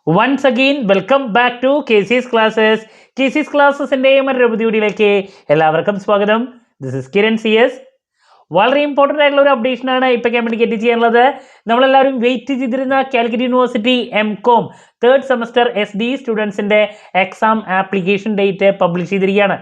Once again, welcome back to KC's Classes. KC's Classes-ന്റെ മറ്റൊരു വീഡിയോയിലേക്ക് എല്ലാവർക്കും സ്വാഗതം. This is Kiran CS. വളരെ ഇമ്പോർട്ടൻ്റ് ആയിട്ടുള്ള ഒരു അപ്ഡേഷനാണ് ഇപ്പോൾ കമ്മ്യൂണിക്കേറ്റ് ചെയ്യാനുള്ളത്. നമ്മളെല്ലാവരും വെയിറ്റ് ചെയ്തിരുന്ന Calicut university MCOM third semester SD സ്റ്റുഡൻസിൻ്റെ എക്സാം ആപ്ലിക്കേഷൻ ഡേറ്റ് പബ്ലിഷ് ചെയ്തിരിക്കുകയാണ്.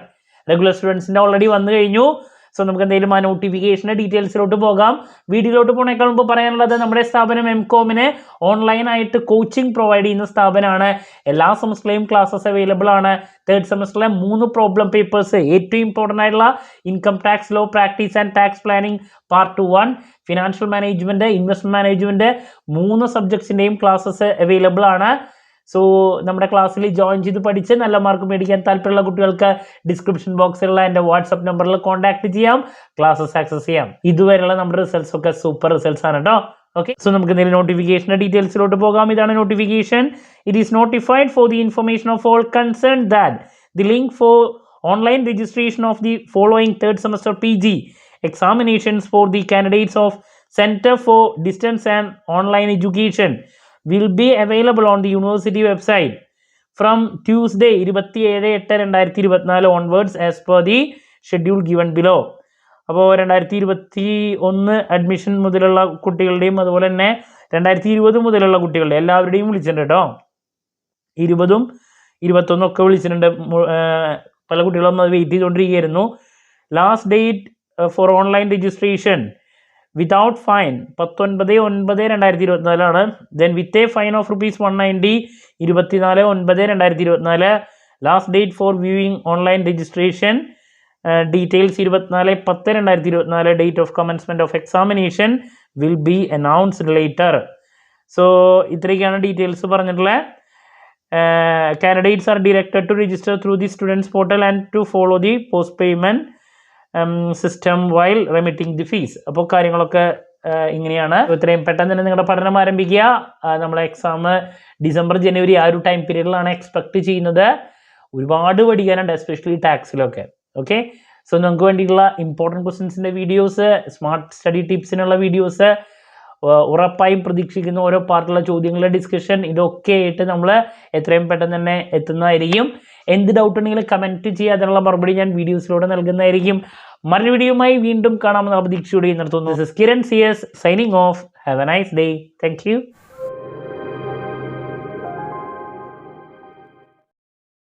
റെഗുലർ സ്റ്റുഡൻസിൻ്റെ ഓൾറെഡി വന്നു കഴിഞ്ഞു. സോ നമുക്ക് എന്തെങ്കിലും ആ നോട്ടിഫിക്കേഷൻ്റെ ഡീറ്റെയിൽസിലോട്ട് പോകാം. വീഡിയോയിലോട്ട് പോകുന്നതിനേക്കാൾ മുമ്പ് പറയാനുള്ളത് നമ്മുടെ സ്ഥാപനം MCOM-ന് ഓൺലൈനായിട്ട് കോച്ചിങ് പ്രൊവൈഡ് ചെയ്യുന്ന സ്ഥാപനമാണ്. എല്ലാ സെമസ്റ്ററിലെയും ക്ലാസ്സസ് അവൈലബിൾ ആണ്. തേർഡ് സെമസ്റ്ററിലെ 3 പ്രോബ്ലം പേപ്പേഴ്സ്, ഏറ്റവും ഇമ്പോർട്ടൻ്റ് ആയിട്ടുള്ള income tax law practice and tax planning part 1, financial management, investment management, 3 സബ്ജക്ട്സിൻ്റെയും ക്ലാസ്സസ് അവൈലബിൾ ആണ്. സോ നമ്മുടെ ക്ലാസ്സിൽ ജോയിൻ ചെയ്ത് പഠിച്ച് നല്ല മാർക്ക് മേടിക്കാൻ താല്പര്യമുള്ള കുട്ടികൾക്ക് ഡിസ്ക്രിപ്ഷൻ ബോക്സിലുള്ള എൻ്റെ വാട്സപ്പ് നമ്പറിൽ കോൺടാക്ട് ചെയ്യാം, ക്ലാസ്സസ് ആക്സസ് ചെയ്യാം. ഇതുവരെയുള്ള നമ്മുടെ റിസൾട്ട്സ് ഒക്കെ സൂപ്പർ റിസൾട്ട്സ് ആണ് കേട്ടോ. ഓക്കെ, സോ നമുക്ക് എന്തെങ്കിലും നോട്ടിഫിക്കേഷൻ്റെ ഡീറ്റെയിൽസിലോട്ട് പോകാം. ഇതാണ് notification. It is notified for the information of all concern that the link four online registration of the following third semester PG examinations for the candidates of Center for Distance and Online Education will be available on the university website from Tuesday 27/8/2024 onwards as per the schedule given below. അപ്പോൾ 2021 admission മുതലുള്ള കുട്ടികളുടെയും അതുപോലെ തന്നെ 2020 മുതലുള്ള കുട്ടികളുടെ എല്ലാവരുടെയും വിളിച്ചിട്ടുണ്ട് കേട്ടോ. 20ഉം 21 ഒക്കെ വിളിച്ചിട്ടുണ്ട്. പല കുട്ടികളും അത് വെയിറ്റ് ചെയ്തുകൊണ്ടിരിക്കുകയായിരുന്നു. Last date for online registration without fine 19/9/2024 then with a fine of ₹190 24/9/2024. Last date for viewing online registration details 24/10/2024. Date of commencement of examination will be announced later. So ഇത്രയൊക്കെയാണ് ഡീറ്റെയിൽസ് പറഞ്ഞിട്ടുള്ളത്. Candidates are directed to register through the students portal and to follow the post payment system while remitting the fees. അപ്പോൾ കാര്യങ്ങളൊക്കെ ഇങ്ങനെയാണ്. ഇത്രയും പെട്ടെന്ന് തന്നെ നിങ്ങളുടെ പഠനം ആരംഭിക്കുക. നമ്മളെ എക്സാം ഡിസംബർ ജനുവരി ആ ഒരു ടൈം പീരീഡിലാണ് എക്സ്പെക്ട് ചെയ്യുന്നത്. ഒരുപാട് പഠിക്കാനുണ്ട്, എസ്പെഷ്യലി ടാക്സിലൊക്കെ. ഓക്കെ, സോ നിങ്ങൾക്ക് വേണ്ടിയിട്ടുള്ള ഇമ്പോർട്ടൻറ്റ് ക്വസ്റ്റ്യൻസിൻ്റെ വീഡിയോസ്, സ്മാർട്ട് സ്റ്റഡി ടിപ്സിനുള്ള വീഡിയോസ്, ഉറപ്പായും പ്രതീക്ഷിക്കുന്ന ഓരോ പാർട്ടിലുള്ള ചോദ്യങ്ങളുടെ ഡിസ്കഷൻ, ഇതൊക്കെ ആയിട്ട് നമ്മൾ എത്രയും പെട്ടെന്ന് തന്നെ എത്തുന്നതായിരിക്കും. എന്ത് ഡൗട്ട് ഉണ്ടെങ്കിലും കമൻറ്റ് ചെയ്യുക, അതിനുള്ള മറുപടി ഞാൻ വീഡിയോസിലൂടെ നൽകുന്നതായിരിക്കും. മറ്റൊരു വീഡിയോയുമായി വീണ്ടും കാണാമെന്ന പ്രതീക്ഷയോടെ നിർത്തുന്നു. This is Kiran CS signing off. Have a nice day. Thank U.